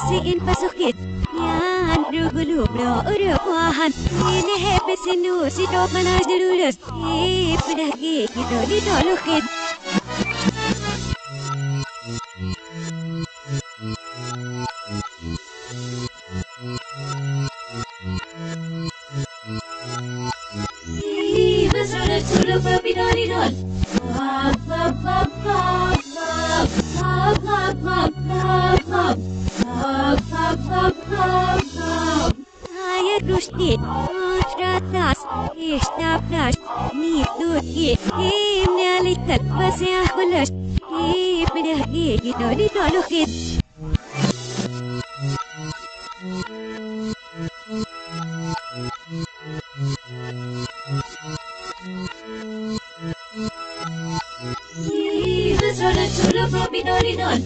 Sige pasukit yan rugulo bro urukuhan ini happy sinu si top manas dilulus pedagi gitu ditolukit besar sulu berbidari don Saya rustit, tratas, istapnas, nitut, nyalikat, pasya kulas, pedagi gitu ditolukit. Besar sulu berbidari don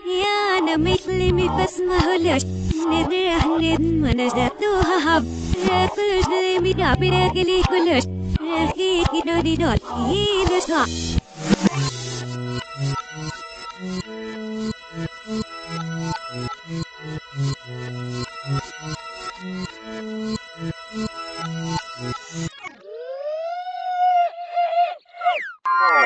Ya namik limitas mahulas Nedrah ned manas datu hahab Rekulus limit apir kelikulas Rekik idodidot Idus ha